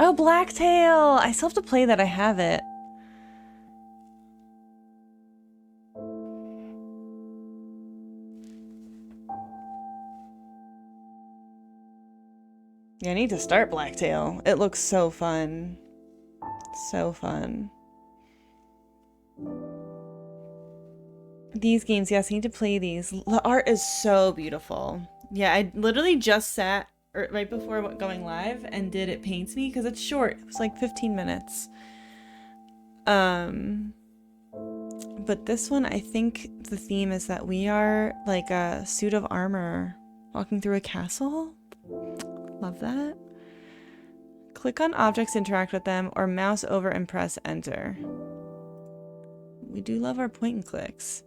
Oh, Blacktail! I still have to play that. I have it. Yeah, I need to start Blacktail. It looks so fun. So fun. These games, yes, I need to play these. The art is so beautiful. Yeah, I literally just sat right before going live and did It Paints Me because it's short. It was like 15 minutes. But this one, I think the theme is that we are like a suit of armor walking through a castle. Love that. Click on objects, interact with them, or mouse over and press enter. We do love our point and clicks.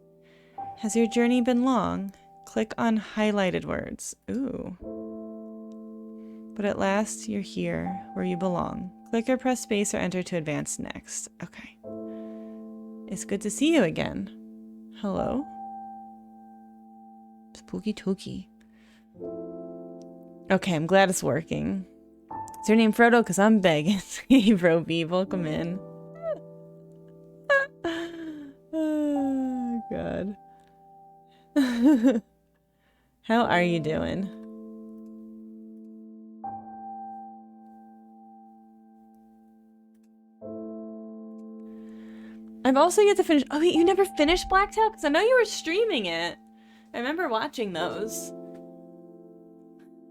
Has your journey been long? Click on highlighted words. Ooh. But at last, you're here, where you belong. Click or press space or enter to advance next. Okay. It's good to see you again. Hello? Spooky Tookie. Okay, I'm glad it's working. Is your name Frodo? Because I'm begging. Hey, Roby, welcome in. Oh, God. How are you doing? I've also yet to finish. Oh, wait, you never finished Blacktail? Because I know you were streaming it. I remember watching those.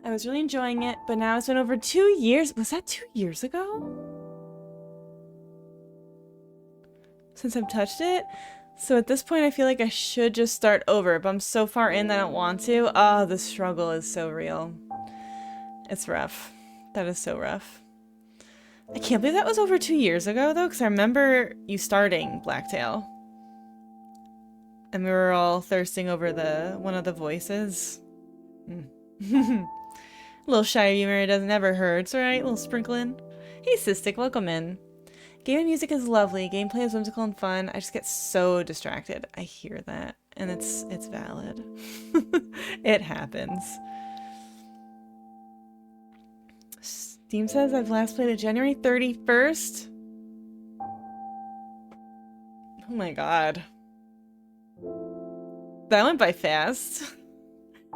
I was really enjoying it, but now it's been over 2 years. Was that 2 years ago? Since I've touched it? So at this point, I feel like I should just start over, but I'm so far in that I don't want to. Oh, the struggle is so real. It's rough. That is so rough. I can't believe that was over 2 years ago, though, because I remember you starting Blacktail. And we were all thirsting over one of the voices. A little shy of humor, it doesn't ever hurts, right? A little sprinkling. Hey, Cystic, welcome in. Game and music is lovely. Gameplay is whimsical and fun. I just get so distracted. I hear that, and it's valid. It happens. Steam says I've last played it January 31st. Oh my god. That went by fast.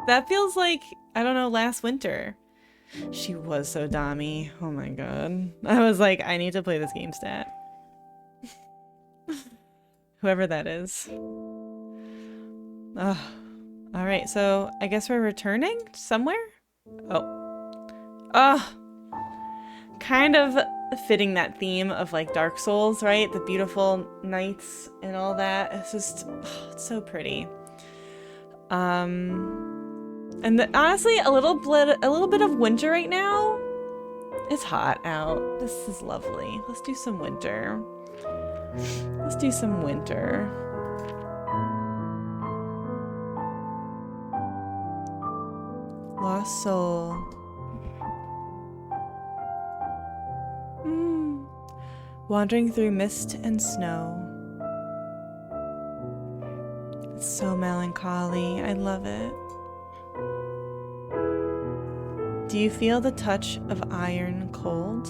That feels like, I don't know, last winter. She was so dommy. Oh my god. I was like, I need to play this game stat. Whoever that is. Ugh. Alright, so I guess we're returning somewhere? Oh. Ugh. Kind of fitting that theme of like Dark Souls, right? The beautiful nights and all that. It's just, oh, it's so pretty. Honestly, a little bit of winter right now. It's hot out. This is lovely. Let's do some winter. Let's do some winter. Lost Soul. Wandering through mist and snow. It's so melancholy. I love it. Do you feel the touch of iron cold?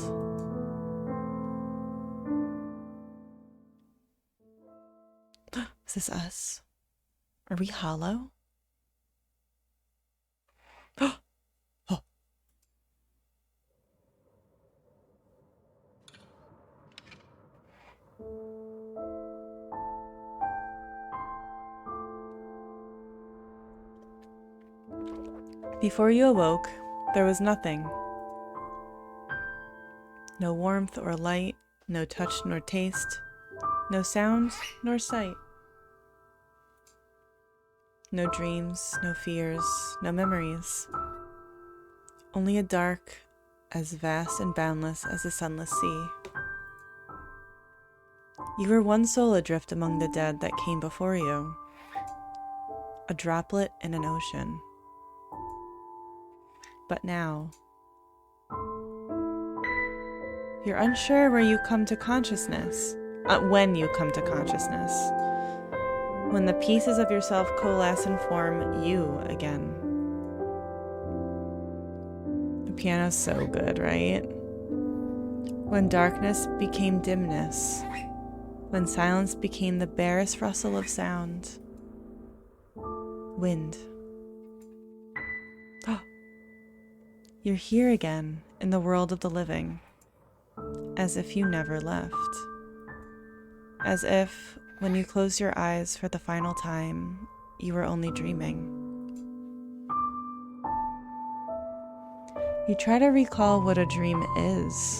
Is this us? Are we hollow? Oh. Before you awoke, there was nothing. No warmth or light, no touch nor taste, no sound nor sight. No dreams, no fears, no memories. Only a dark as vast and boundless as the sunless sea. You were one soul adrift among the dead that came before you. A droplet in an ocean. But now, you're unsure where you come to consciousness, when you come to consciousness, when the pieces of yourself coalesce and form you again. The piano's so good, right? When darkness became dimness, when silence became the barest rustle of sound. Wind. You're here again in the world of the living, as if you never left. As if, when you closed your eyes for the final time, you were only dreaming. You try to recall what a dream is,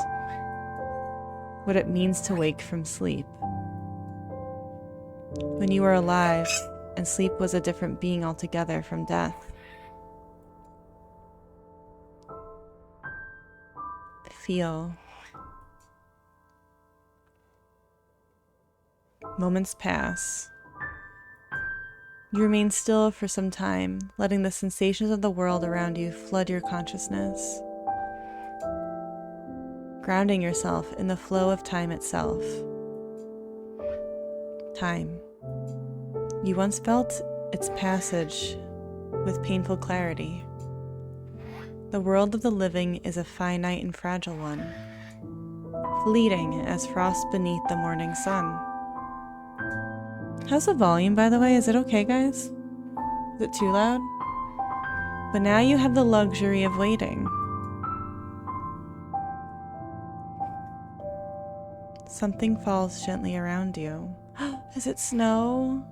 what it means to wake from sleep. When you were alive, and sleep was a different being altogether from death. Feel. Moments pass. You remain still for some time, letting the sensations of the world around you flood your consciousness, grounding yourself in the flow of time itself. Time. You once felt its passage with painful clarity. The world of the living is a finite and fragile one, fleeting as frost beneath the morning sun. How's the volume, by the way? Is it okay, guys? Is it too loud? But now you have the luxury of waiting. Something falls gently around you. Is it snow?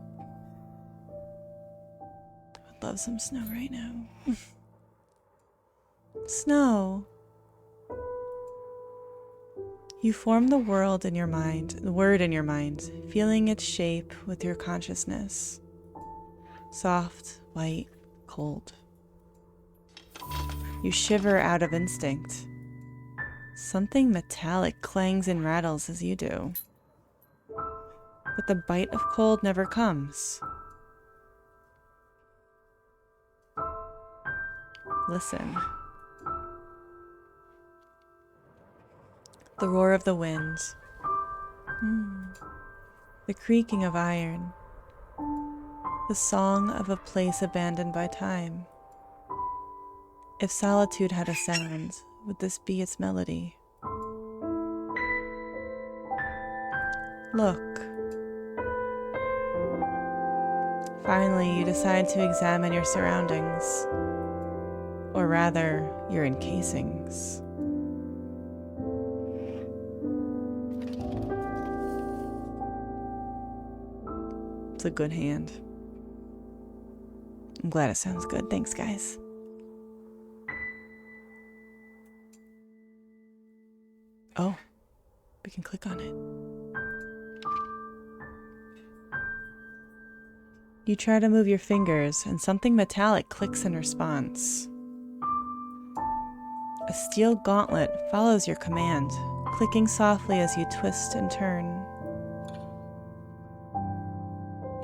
I would love some snow right now. Snow. You form the word in your mind, feeling its shape with your consciousness. Soft, white, cold. You shiver out of instinct. Something metallic clangs and rattles as you do. But the bite of cold never comes. Listen. The roar of the wind. The creaking of iron. The song of a place abandoned by time. If solitude had a sound, would this be its melody? Look. Finally, you decide to examine your surroundings. Or rather, your encasings. It's a good hand. I'm glad it sounds good. Thanks, guys. Oh, we can click on it. You try to move your fingers, and something metallic clicks in response. A steel gauntlet follows your command, clicking softly as you twist and turn.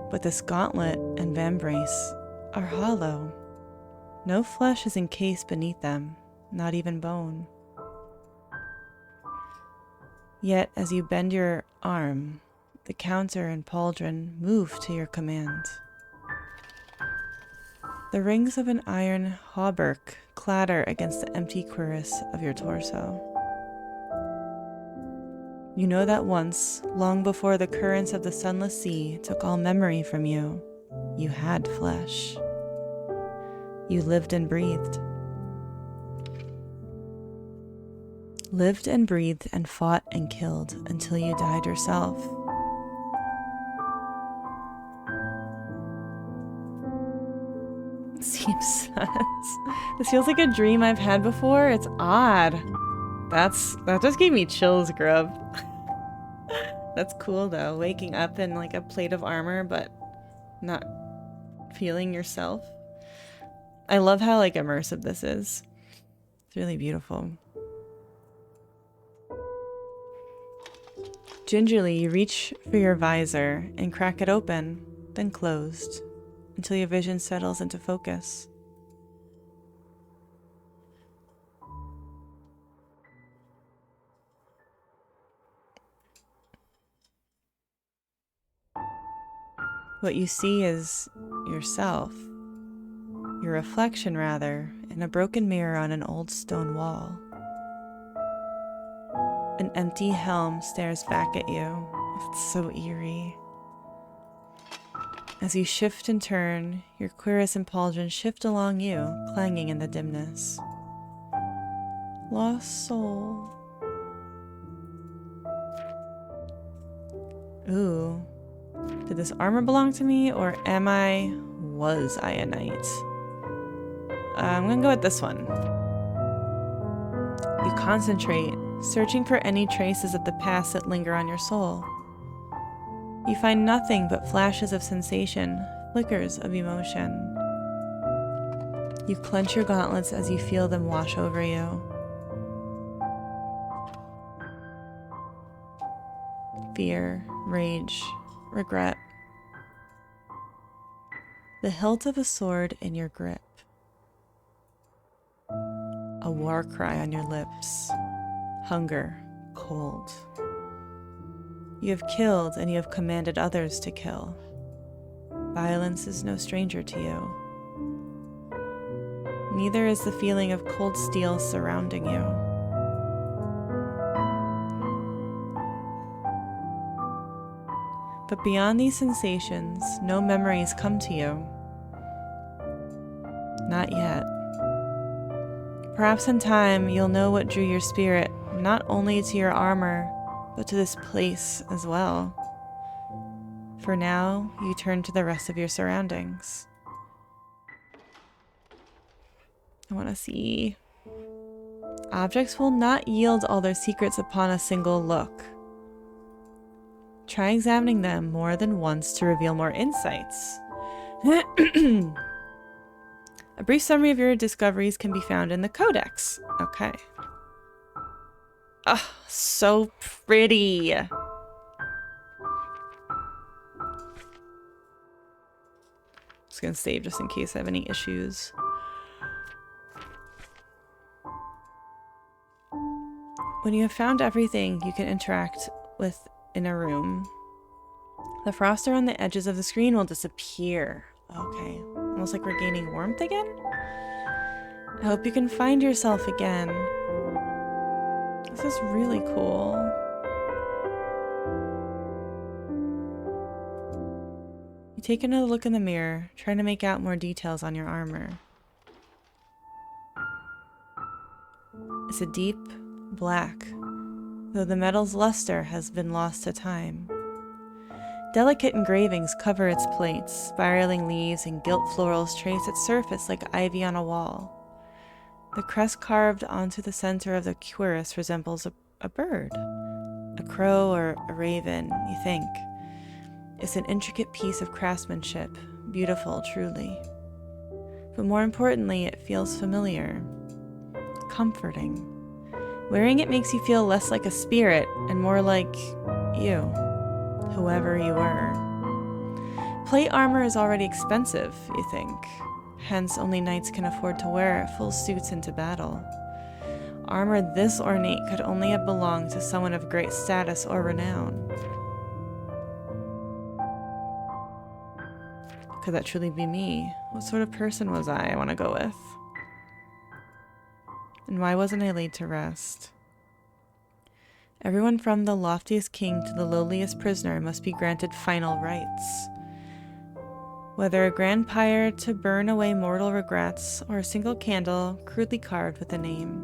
But this gauntlet and vambrace are hollow. No flesh is encased beneath them, not even bone. Yet, as you bend your arm, the counter and pauldron move to your command. The rings of an iron hauberk clatter against the empty cuirass of your torso. You know that once, long before the currents of the sunless sea took all memory from you, you had flesh. You lived and breathed. Lived and breathed and fought and killed until you died yourself. Seems sus. This feels like a dream I've had before. It's odd. That just gave me chills, Grub. That's cool though, waking up in like a plate of armor but not feeling yourself. I love how like immersive this is. It's really beautiful. Gingerly, you reach for your visor and crack it open, then closed, until your vision settles into focus. What you see is yourself, your reflection rather, in a broken mirror on an old stone wall. An empty helm stares back at you. It's so eerie. As you shift and turn, your cuirass and pauldron shift along you, clanging in the dimness. Lost soul. Ooh. Did this armor belong to me, or was I a knight? I'm gonna go with this one. You concentrate, searching for any traces of the past that linger on your soul. You find nothing but flashes of sensation, flickers of emotion. You clench your gauntlets as you feel them wash over you. Fear, rage, regret. The hilt of a sword in your grip. A war cry on your lips. Hunger, cold. You have killed and you have commanded others to kill. Violence is no stranger to you. Neither is the feeling of cold steel surrounding you. But beyond these sensations, no memories come to you. Not yet. Perhaps in time, you'll know what drew your spirit not only to your armor, but to this place as well. For now, you turn to the rest of your surroundings. I want to see. Objects will not yield all their secrets upon a single look. Try examining them more than once to reveal more insights. A brief summary of your discoveries can be found in the Codex. Okay. Oh, so pretty. Just gonna save just in case I have any issues. When you have found everything you can interact with in a room, the frost around the edges of the screen will disappear. Okay, almost like we're gaining warmth again? I hope you can find yourself again. This is really cool. You take another look in the mirror, trying to make out more details on your armor. It's a deep black, though the metal's luster has been lost to time. Delicate engravings cover its plates, spiraling leaves and gilt florals trace its surface like ivy on a wall. The crest carved onto the center of the cuirass resembles a bird. A crow or a raven, you think. It's an intricate piece of craftsmanship, beautiful truly. But more importantly, it feels familiar, comforting. Wearing it makes you feel less like a spirit and more like you, whoever you were. Plate armor is already expensive, you think. Hence, only knights can afford to wear full suits into battle. Armor this ornate could only have belonged to someone of great status or renown. Could that truly be me? What sort of person was I want to go with? And why wasn't I laid to rest? Everyone from the loftiest king to the lowliest prisoner must be granted final rights. Whether a grand pyre to burn away mortal regrets, or a single candle crudely carved with a name.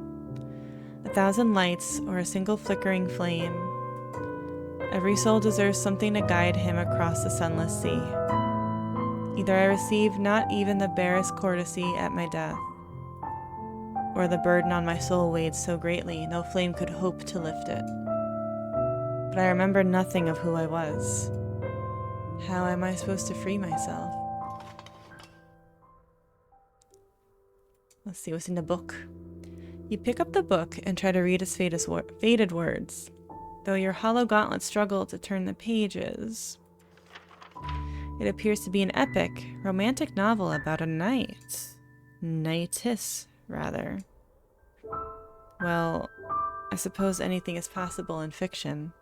1,000 lights, or a single flickering flame. Every soul deserves something to guide him across the sunless sea. Either I receive not even the barest courtesy at my death, or the burden on my soul weighed so greatly no flame could hope to lift it. But I remember nothing of who I was. How am I supposed to free myself? Let's see what's in the book. You pick up the book and try to read its faded words, though your hollow gauntlets struggle to turn the pages. It appears to be an epic, romantic novel about a knight. Knightess, rather. Well, I suppose anything is possible in fiction.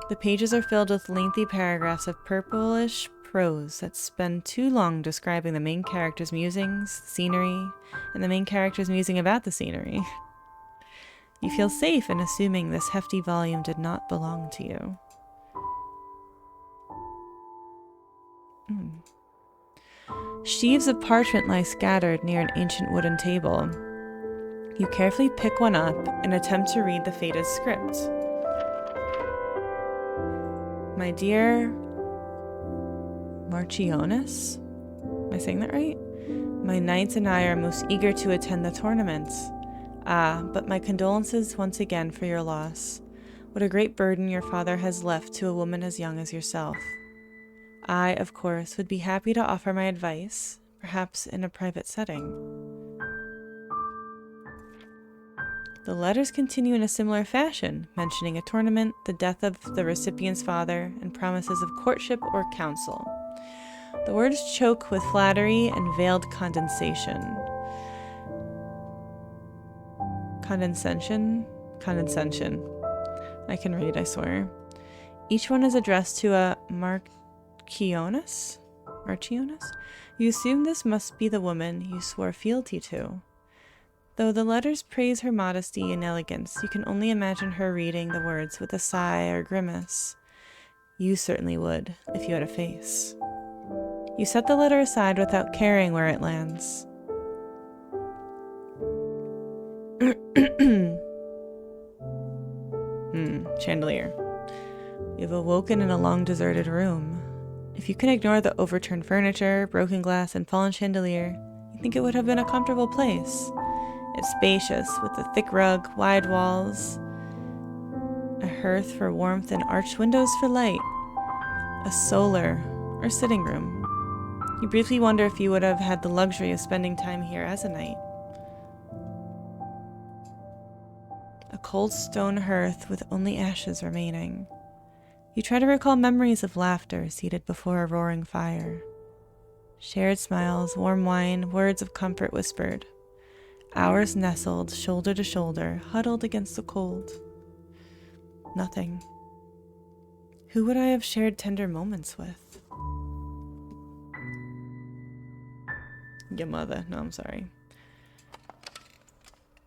The pages are filled with lengthy paragraphs of purplish prose that spend too long describing the main character's musings, the scenery, and the main character's musing about the scenery. You feel safe in assuming this hefty volume did not belong to you. Sheaves of parchment lie scattered near an ancient wooden table. You carefully pick one up and attempt to read the faded script. My dear 𝔬𝔰. Am I saying that right? My knights and I are most eager to attend the tournament. Ah, but my condolences once again for your loss. What a great burden your father has left to a woman as young as yourself. I, of course, would be happy to offer my advice, perhaps in a private setting. The letters continue in a similar fashion, mentioning a tournament, the death of the recipient's father, and promises of courtship or counsel. The words choke with flattery and veiled condescension. Condescension? I can read, I swear. Each one is addressed to a 𝔬𝔰. You assume this must be the woman you swore fealty to. Though the letters praise her modesty and elegance, you can only imagine her reading the words with a sigh or grimace. You certainly would, if you had a face. You set the letter aside without caring where it lands. Chandelier. You've awoken in a long deserted room. If you can ignore the overturned furniture, broken glass, and fallen chandelier, you think it would have been a comfortable place. It's spacious, with a thick rug, wide walls, a hearth for warmth, and arched windows for light. A solar or sitting room. You briefly wonder if you would have had the luxury of spending time here as a knight. A cold stone hearth with only ashes remaining. You try to recall memories of laughter seated before a roaring fire. Shared smiles, warm wine, words of comfort whispered. Hours nestled, shoulder to shoulder, huddled against the cold. Nothing. Who would I have shared tender moments with? Your mother. No, I'm sorry.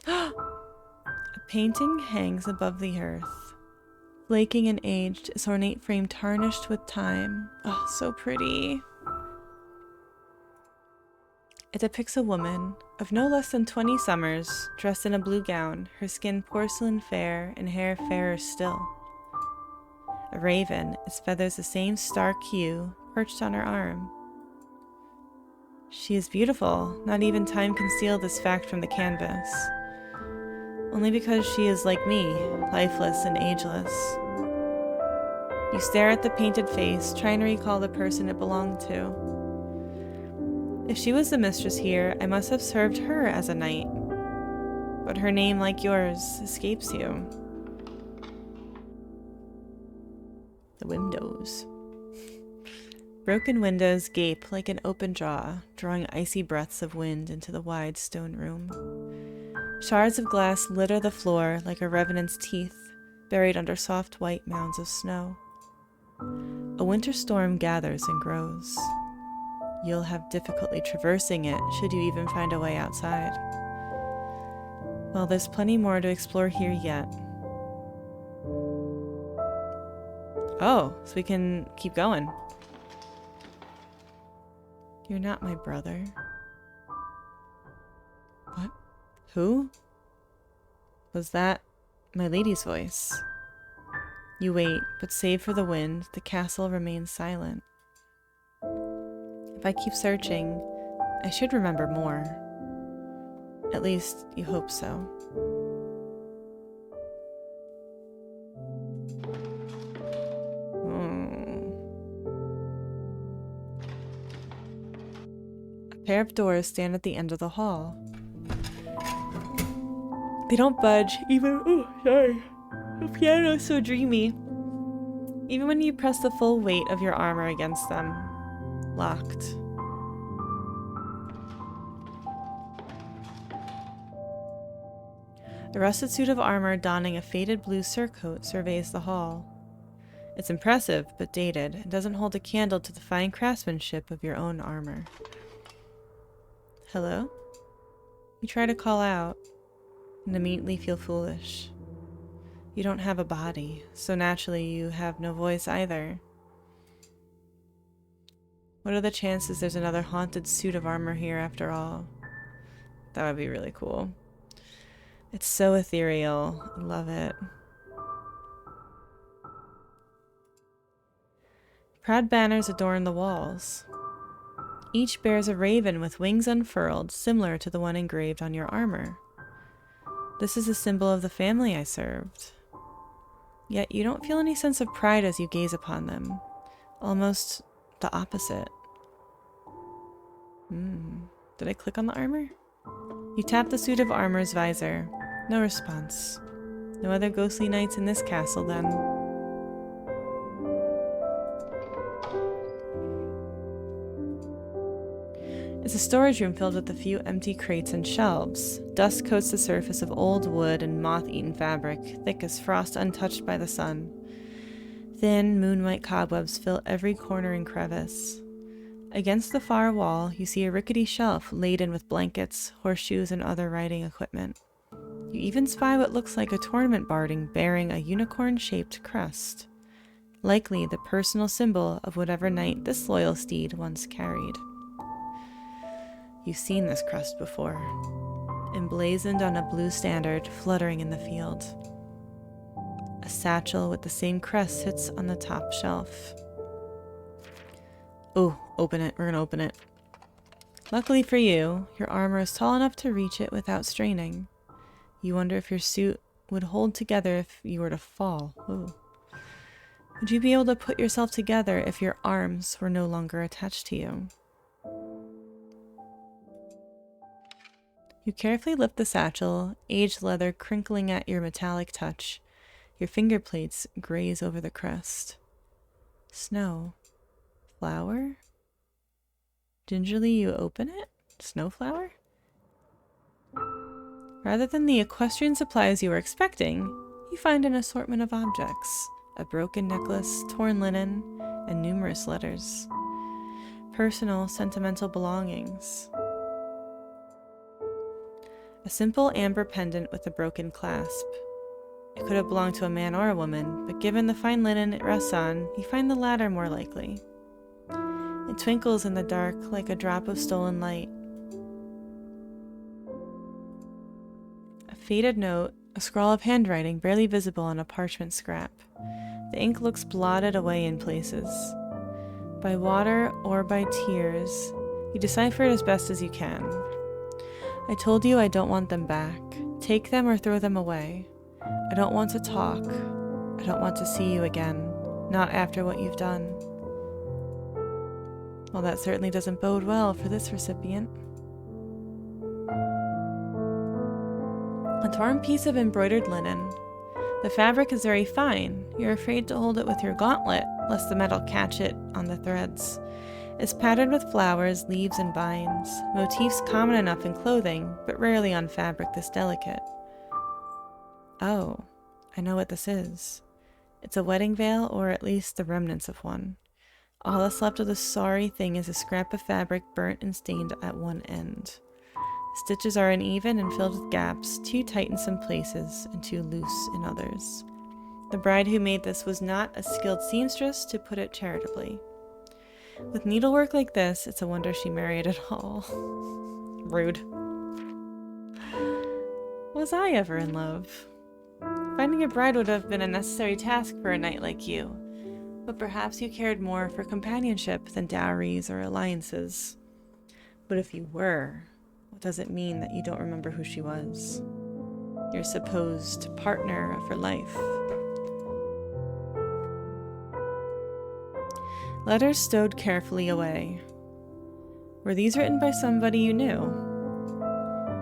A painting hangs above the earth. Flaking and aged, its ornate frame tarnished with time. Oh, so pretty. It depicts a woman of no less than 20 summers, dressed in a blue gown, her skin porcelain fair and hair fairer still. A raven, its feathers the same stark hue, perched on her arm. She is beautiful, not even time can steal this fact from the canvas. Only because she is like me, lifeless and ageless. You stare at the painted face, trying to recall the person it belonged to. If she was the mistress here, I must have served her as a knight. But her name, like yours, escapes you. The windows. Broken windows gape like an open jaw, drawing icy breaths of wind into the wide stone room. Shards of glass litter the floor like a revenant's teeth, buried under soft white mounds of snow. A winter storm gathers and grows. You'll have difficulty traversing it should you even find a way outside. Well, there's plenty more to explore here yet. Oh, so we can keep going. You're not my brother. What? Who? Was that my lady's voice? You wait, but save for the wind, the castle remains silent. If I keep searching, I should remember more. At least, you hope so. A pair of doors stand at the end of the hall. They don't budge, even— oh, sorry. The piano's so dreamy. Even when you press the full weight of your armor against them. Locked. A rusted suit of armor donning a faded blue surcoat surveys the hall. It's impressive, but dated, and doesn't hold a candle to the fine craftsmanship of your own armor. Hello? You try to call out. and immediately feel foolish. You don't have a body, so naturally you have no voice either. What are the chances there's another haunted suit of armor here after all? That would be really cool. It's so ethereal. I love it. Proud banners adorn the walls. Each bears a raven with wings unfurled, similar to the one engraved on your armor. This is a symbol of the family I served. Yet you don't feel any sense of pride as you gaze upon them. Almost the opposite. Did I click on the armor? You tap the suit of armor's visor. No response. No other ghostly knights in this castle, then. It's a storage room filled with a few empty crates and shelves. Dust coats the surface of old wood and moth-eaten fabric, thick as frost untouched by the sun. Thin, moon-white cobwebs fill every corner and crevice. Against the far wall, you see a rickety shelf laden with blankets, horseshoes, and other riding equipment. You even spy what looks like a tournament barding bearing a unicorn-shaped crest, likely the personal symbol of whatever knight this loyal steed once carried. You've seen this crest before, emblazoned on a blue standard fluttering in the field. A satchel with the same crest sits on the top shelf. Oh, open it. We're gonna open it. Luckily for you, your armor is tall enough to reach it without straining. You wonder if your suit would hold together if you were to fall. Ooh. Would you be able to put yourself together if your arms were no longer attached to you? You carefully lift the satchel, aged leather crinkling at your metallic touch. Your finger plates graze over the crest. Snow. Flower? Gingerly you open it? Snowflower? Rather than the equestrian supplies you were expecting, you find an assortment of objects. A broken necklace, torn linen, and numerous letters. Personal, sentimental belongings. A simple amber pendant with a broken clasp. It could have belonged to a man or a woman, but given the fine linen it rests on, you find the latter more likely. It twinkles in the dark like a drop of stolen light. A faded note, a scrawl of handwriting barely visible on a parchment scrap. The ink looks blotted away in places. By water or by tears, you decipher it as best as you can. I told you I don't want them back. Take them or throw them away. I don't want to talk. I don't want to see you again. Not after what you've done. Well, that certainly doesn't bode well for this recipient. A torn piece of embroidered linen. The fabric is very fine. You're afraid to hold it with your gauntlet, lest the metal catch it on the threads. It's patterned with flowers, leaves, and vines, motifs common enough in clothing, but rarely on fabric this delicate. Oh, I know what this is. It's a wedding veil, or at least the remnants of one. All that's left of the sorry thing is a scrap of fabric burnt and stained at one end. Stitches are uneven and filled with gaps, too tight in some places and too loose in others. The bride who made this was not a skilled seamstress, to put it charitably. With needlework like this, it's a wonder she married at all. Rude. Was I ever in love? Finding a bride would have been a necessary task for a knight like you, but perhaps you cared more for companionship than dowries or alliances. But if you were, what does it mean that you don't remember who she was? Your supposed partner for life. Letters stowed carefully away. Were these written by somebody you knew?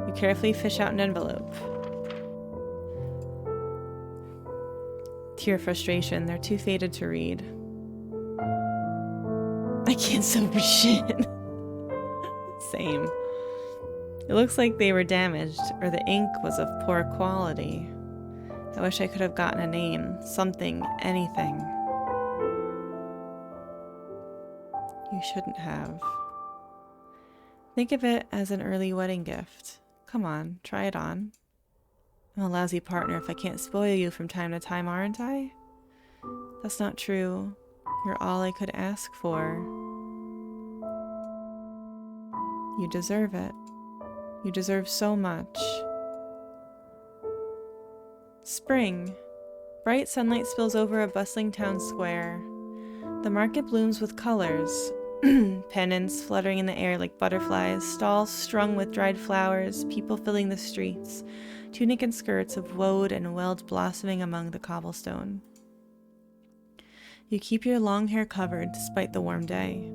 You carefully fish out an envelope. To your frustration, they're too faded to read. I can't sew for shit. Same. It looks like they were damaged, or the ink was of poor quality. I wish I could have gotten a name, something, anything. You shouldn't have. Think of it as an early wedding gift. Come on, try it on. I'm a lousy partner if I can't spoil you from time to time, aren't I? That's not true. You're all I could ask for. You deserve it. You deserve so much. Spring. Bright sunlight spills over a bustling town square. The market blooms with colors. Pennants fluttering in the air like butterflies, stalls strung with dried flowers, people filling the streets, tunic and skirts of woad and weld blossoming among the cobblestone. You keep your long hair covered despite the warm day.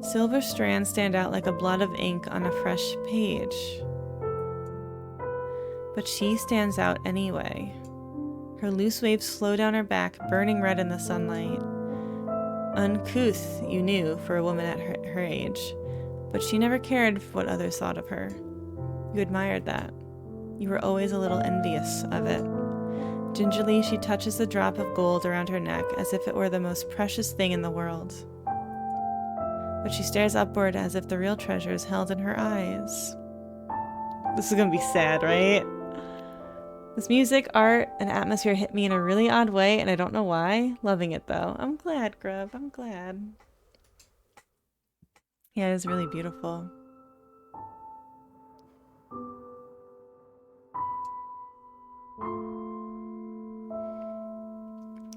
Silver strands stand out like a blot of ink on a fresh page. But she stands out anyway. Her loose waves flow down her back, burning red in the sunlight. Uncouth, you knew, for a woman at her age, but she never cared what others thought of her. You admired that. You were always a little envious of it. Gingerly, she touches the drop of gold around her neck as if it were the most precious thing in the world. But she stares upward as if the real treasure is held in her eyes. This is gonna be sad, right? This music, art, and atmosphere hit me in a really odd way, and I don't know why. Loving it, though. I'm glad, Grub. I'm glad. Yeah, it is really beautiful.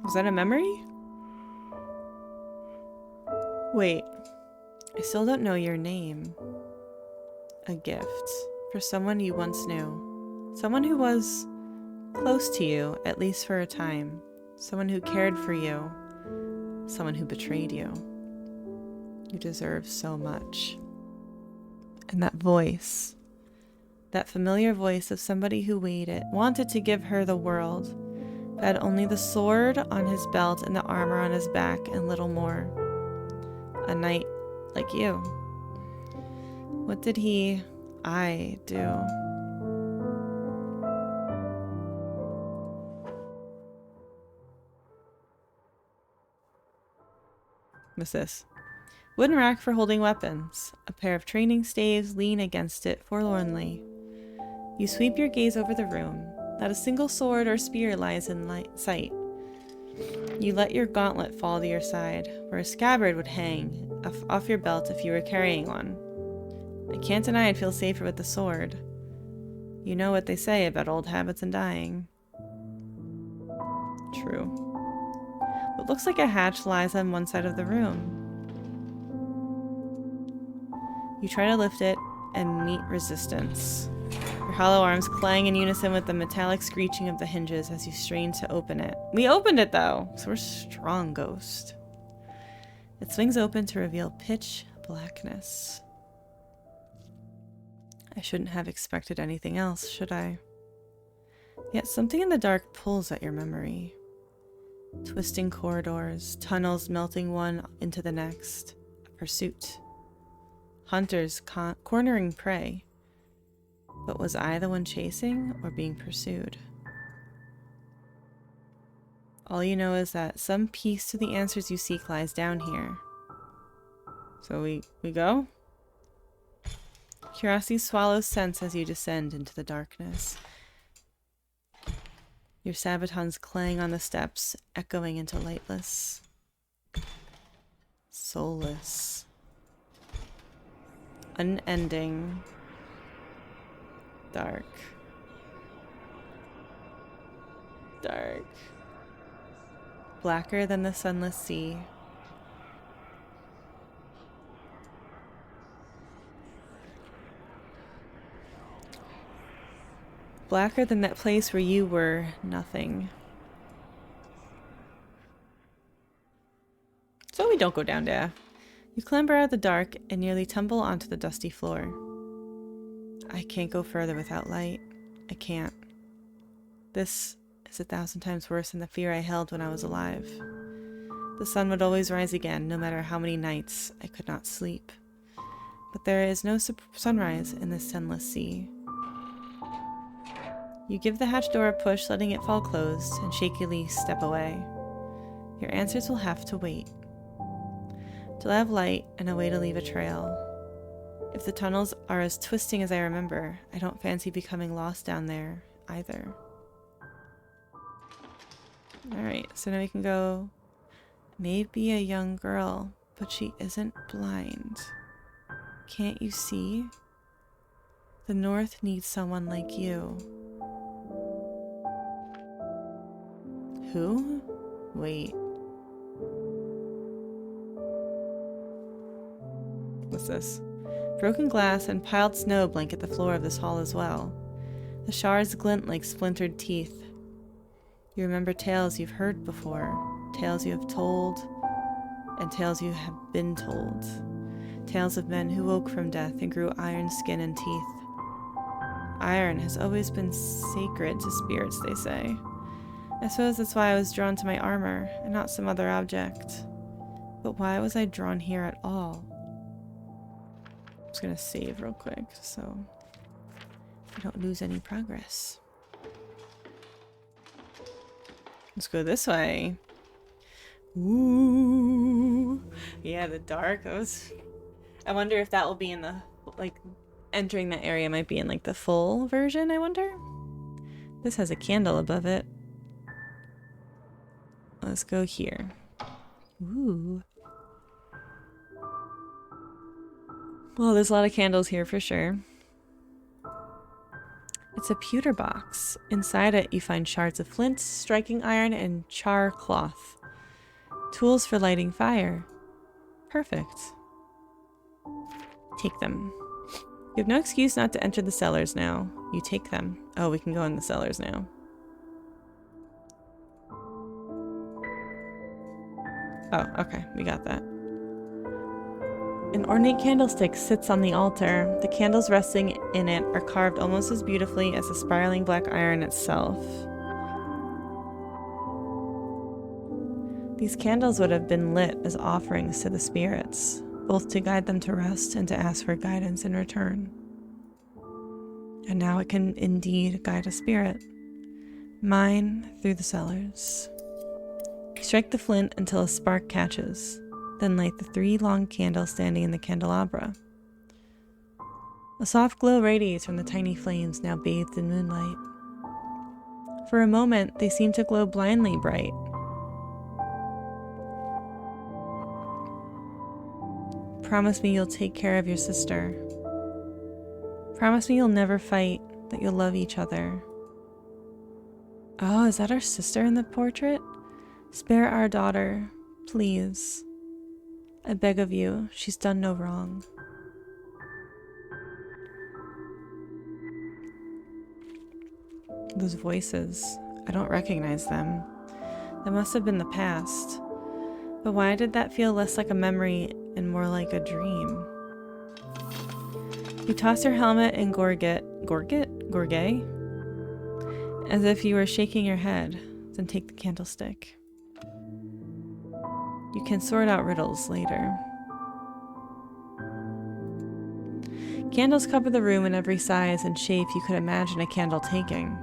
Was that a memory? Wait. I still don't know your name. A gift. For someone you once knew. Someone who was close to you, at least for a time. Someone who cared for you. Someone who betrayed you. You deserve so much. And that voice. That familiar voice of somebody who wanted to give her the world, but had only the sword on his belt and the armor on his back and little more. A knight like you. What did I do? What's this? Wooden rack for holding weapons. A pair of training staves lean against it forlornly. You sweep your gaze over the room. Not a single sword or spear lies in sight. You let your gauntlet fall to your side, where a scabbard would hang off your belt if you were carrying one. I can't deny I'd feel safer with the sword. You know what they say about old habits and dying. True. What looks like a hatch lies on one side of the room. You try to lift it and meet resistance. Your hollow arms clang in unison with the metallic screeching of the hinges as you strain to open it. We opened it though, so we're strong, ghost. It swings open to reveal pitch blackness. I shouldn't have expected anything else, should I? Yet something in the dark pulls at your memory. Twisting corridors, tunnels melting one into the next. A pursuit. Hunters cornering prey. But was I the one chasing or being pursued? All you know is that some piece to the answers you seek lies down here. So we go? Curiosity swallows sense as you descend into the darkness. Your sabatons clang on the steps, echoing into lightless, soulless, unending, dark. Dark. Blacker than the sunless sea. Blacker than that place where you were nothing. So we don't go down there. You clamber out of the dark and nearly tumble onto the dusty floor. I can't go further without light. I can't. This is 1,000 times worse than the fear I held when I was alive. The sun would always rise again, no matter how many nights I could not sleep. But there is no sunrise in this sunless sea. You give the hatch door a push, letting it fall closed, and shakily step away. Your answers will have to wait. Till I have light and a way to leave a trail. If the tunnels are as twisting as I remember, I don't fancy becoming lost down there, either. Alright, so now we can go. Maybe a young girl, but she isn't blind. Can't you see? The North needs someone like you. Who? Wait. What's this? Broken glass and piled snow blanket the floor of this hall as well. The shards glint like splintered teeth. You remember tales you've heard before, tales you have told, and tales you have been told. Tales of men who woke from death and grew iron skin and teeth. Iron has always been sacred to spirits, they say. I suppose that's why I was drawn to my armor, and not some other object. But why was I drawn here at all? I'm just gonna save real quick, so I don't lose any progress. Let's go this way. Ooh. Yeah, the dark. I wonder if that will be in the, like, entering that area might be in, like, the full version, I wonder? This has a candle above it. Let's go here. Ooh. Well, there's a lot of candles here for sure. It's a pewter box. Inside it, you find shards of flint, striking iron, and char cloth. Tools for lighting fire. Perfect. Take them. You have no excuse not to enter the cellars now. You take them. Oh, we can go in the cellars now. Oh, okay. We got that. An ornate candlestick sits on the altar. The candles resting in it are carved almost as beautifully as the spiraling black iron itself. These candles would have been lit as offerings to the spirits, both to guide them to rest and to ask for guidance in return. And now it can indeed guide a spirit. Mine through the cellars. Strike the flint until a spark catches. Then light the 3 long candles standing in the candelabra. A soft glow radiates from the tiny flames now bathed in moonlight. For a moment, they seem to glow blindly bright. Promise me you'll take care of your sister. Promise me you'll never fight, that you'll love each other. Oh, is that our sister in the portrait? Spare our daughter, please. I beg of you, she's done no wrong. Those voices, I don't recognize them. That must have been the past. But why did that feel less like a memory and more like a dream? You toss your helmet and gorget, as if you were shaking your head, then take the candlestick. You can sort out riddles later. Candles cover the room in every size and shape you could imagine a candle taking.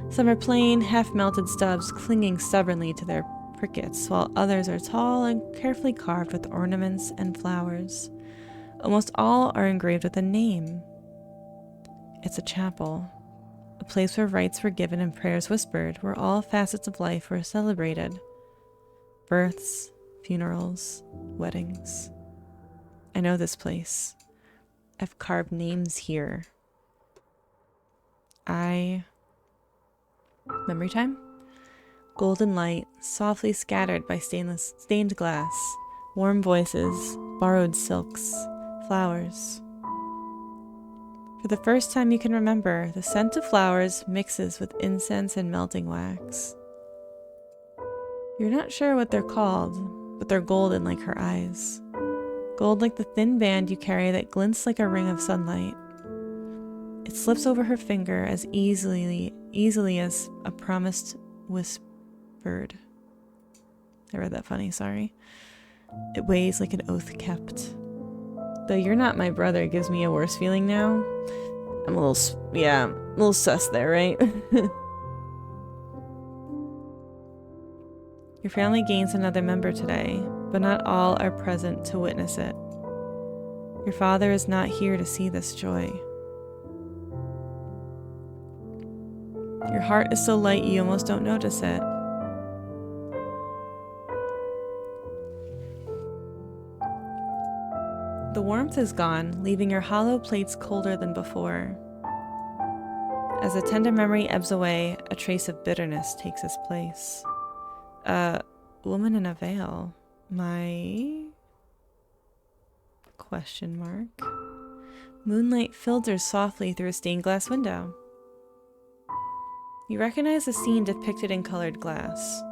Some are plain, half-melted stubs clinging stubbornly to their prickets, while others are tall and carefully carved with ornaments and flowers. Almost all are engraved with a name. It's a chapel, a place where rites were given and prayers whispered, where all facets of life were celebrated. Births, funerals, weddings. I know this place. I've carved names here. Memory time? Golden light, softly scattered by stained glass, warm voices, borrowed silks, flowers. For the first time you can remember, the scent of flowers mixes with incense and melting wax. You're not sure what they're called, but they're golden like her eyes. Gold like the thin band you carry that glints like a ring of sunlight. It slips over her finger as easily as a promised whispered. I read that funny, sorry. It weighs like an oath kept. Though you're not my brother gives me a worse feeling now. I'm a little sus there, right? Your family gains another member today, but not all are present to witness it. Your father is not here to see this joy. Your heart is so light you almost don't notice it. The warmth is gone, leaving your hollow plates colder than before. As a tender memory ebbs away, a trace of bitterness takes its place. A woman in a veil. My... question mark. Moonlight filters softly through a stained glass window. You recognize a scene depicted in colored glass.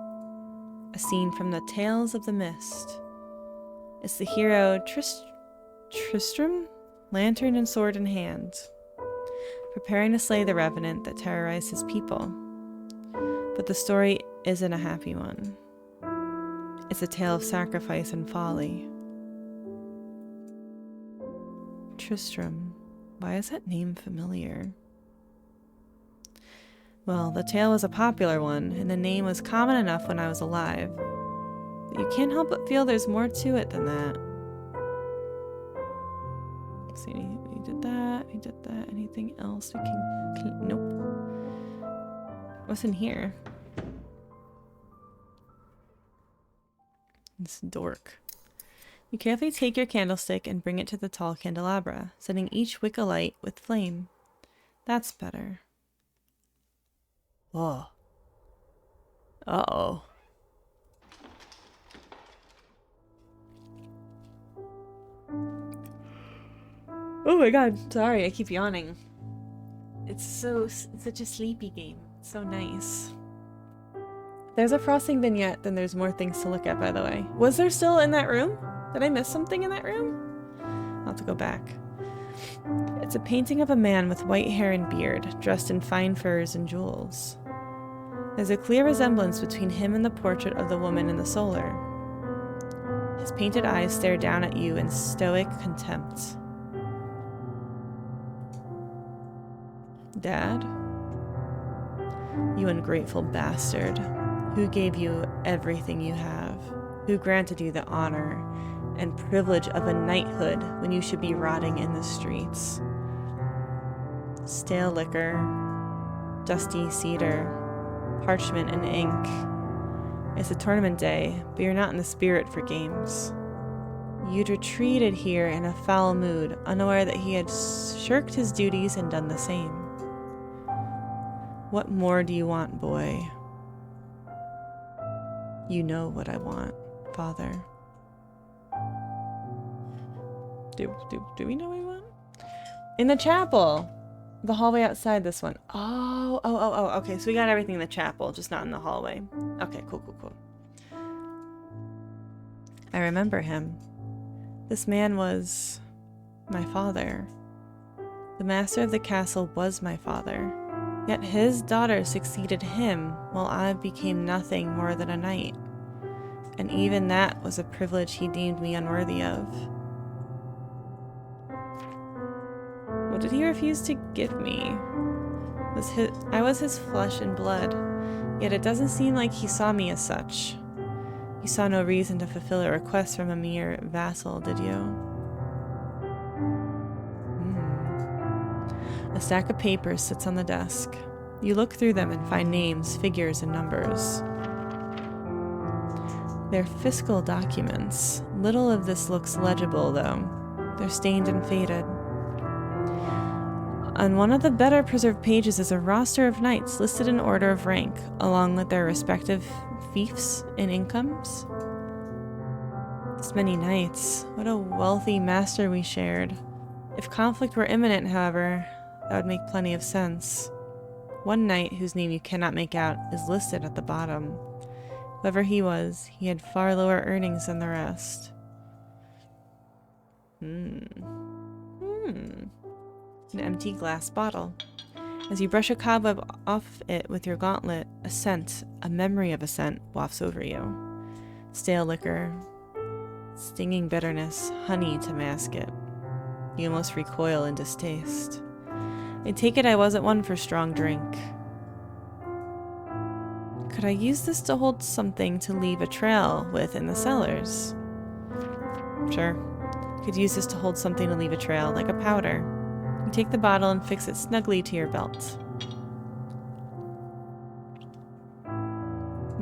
A scene from the Tales of the Mist. It's the hero Tristram, lantern and sword in hand, preparing to slay the revenant that terrorized his people. But the story isn't a happy one. It's a tale of sacrifice and folly. Tristram. Why is that name familiar? Well, the tale was a popular one, and the name was common enough when I was alive. But you can't help but feel there's more to it than that. Let's see, we did that, anything else we can nope. What's in here? It's dork. You carefully take your candlestick and bring it to the tall candelabra, setting each wick alight with flame. That's better. Oh. Uh-oh. Oh my god, sorry, I keep yawning. It's such a sleepy game. It's so nice. There's a frosting vignette, then there's more things to look at, by the way. Was there still in that room? Did I miss something in that room? I'll have to go back. It's a painting of a man with white hair and beard, dressed in fine furs and jewels. There's a clear resemblance between him and the portrait of the woman in the solar. His painted eyes stare down at you in stoic contempt. Dad? You ungrateful bastard. Who gave you everything you have? Who granted you the honor and privilege of a knighthood when you should be rotting in the streets? Stale liquor, dusty cedar, parchment and ink. It's a tournament day, but you're not in the spirit for games. You'd retreated here in a foul mood, unaware that he had shirked his duties and done the same. What more do you want, boy? You know what I want, Father. Do we know what we want? In the chapel! The hallway outside this one. Oh, okay, so we got everything in the chapel, just not in the hallway. Okay, cool. I remember him. This man was my father. The master of the castle was my father. Yet his daughter succeeded him while I became nothing more than a knight. And even that was a privilege he deemed me unworthy of. What did he refuse to give me? I was his flesh and blood, yet it doesn't seem like he saw me as such. You saw no reason to fulfill a request from a mere vassal, did you? A stack of papers sits on the desk. You look through them and find names, figures, and numbers. They're fiscal documents. Little of this looks legible, though. They're stained and faded. On one of the better preserved pages is a roster of knights listed in order of rank, along with their respective fiefs and incomes. This many knights. What a wealthy master we shared. If conflict were imminent, however, that would make plenty of sense. One knight, whose name you cannot make out, is listed at the bottom. Whoever he was, he had far lower earnings than the rest. An empty glass bottle. As you brush a cobweb off it with your gauntlet, a scent, a memory of a scent, wafts over you. Stale liquor, stinging bitterness, honey to mask it. You almost recoil in distaste. I take it I wasn't one for strong drink. Could I use this to hold something to leave a trail with in the cellars? Sure. Could use this to hold something to leave a trail, like a powder. You take the bottle and fix it snugly to your belt.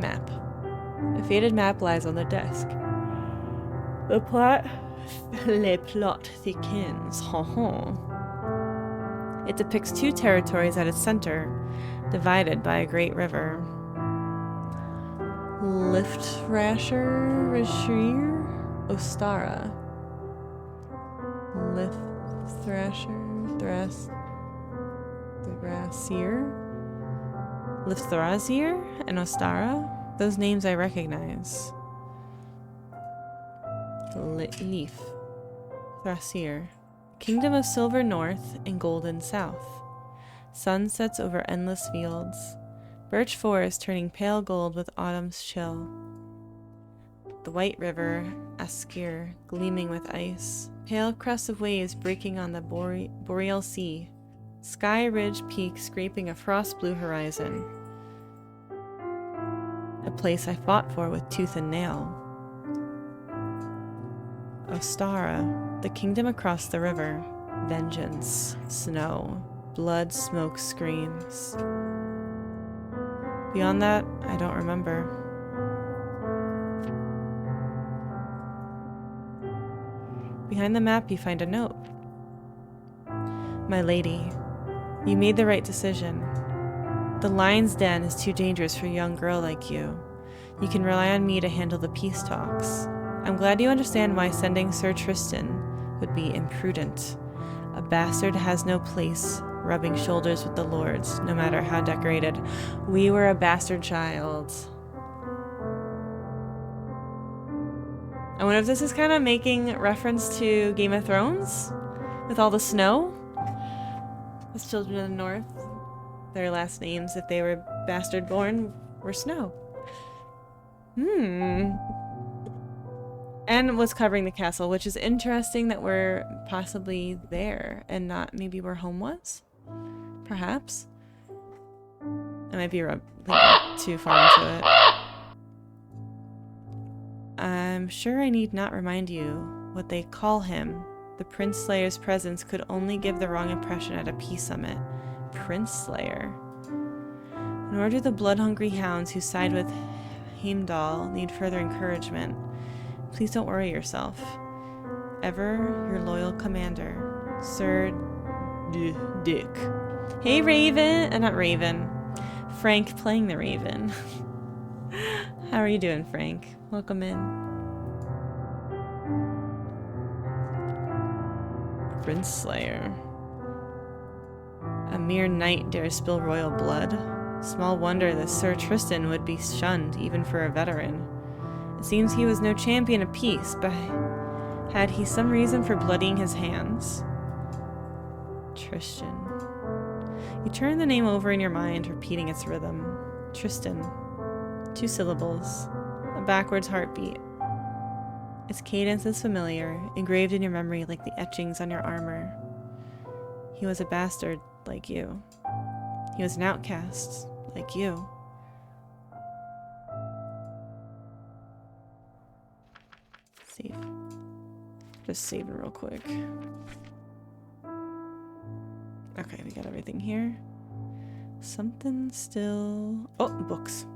Map. A faded map lies on the desk. The plot... Le plot thickens. It depicts two territories at its center, divided by a great river. 𝔖𝔦𝔯𝔫𝔰, Ostara. 𝔖𝔦𝔯𝔫𝔰 and Ostara? Those names I recognize. 𝔖𝔦𝔯𝔫𝔰. Kingdom of silver north and golden south. Sun sets over endless fields. Birch forest turning pale gold with autumn's chill. The white river, 𝔖𝔦𝔯𝔫𝔰, gleaming with ice. Pale crests of waves breaking on the boreal sea. Sky ridge peak scraping a frost blue horizon. A place I fought for with tooth and nail. Ostara, the kingdom across the river. Vengeance, snow, blood, smoke, screams. Beyond that, I don't remember. Behind the map, you find a note. My lady, you made the right decision. The lion's den is too dangerous for a young girl like you. You can rely on me to handle the peace talks. I'm glad you understand why sending Sir Tristan would be imprudent. A bastard has no place rubbing shoulders with the lords, no matter how decorated. We were a bastard child. I wonder if this is kind of making reference to Game of Thrones? With all the snow? As children of the north, their last names, if they were bastard born, were Snow. And was covering the castle, which is interesting that we're possibly there and not maybe where home was? Perhaps? I might be too far into it. I'm sure I need not remind you what they call him. The Prince Slayer's presence could only give the wrong impression at a peace summit. Prince Slayer. Nor do the blood-hungry hounds who side with Heimdall need further encouragement. Please don't worry yourself. Ever your loyal commander, Sir Dick. Hey, Raven! Not Raven. Frank playing the Raven. How are you doing, Frank? Welcome in. Prince Slayer. A mere knight dares spill royal blood. Small wonder that Sir Tristan would be shunned, even for a veteran. It seems he was no champion of peace, but had he some reason for bloodying his hands? Tristan. You turn the name over in your mind, repeating its rhythm. Tristan. 2 syllables. A backwards heartbeat. Its cadence is familiar, engraved in your memory like the etchings on your armor. He was a bastard, like you. He was an outcast, like you. Save. Just saving real quick. Okay, we got everything here. Something still... Oh, books.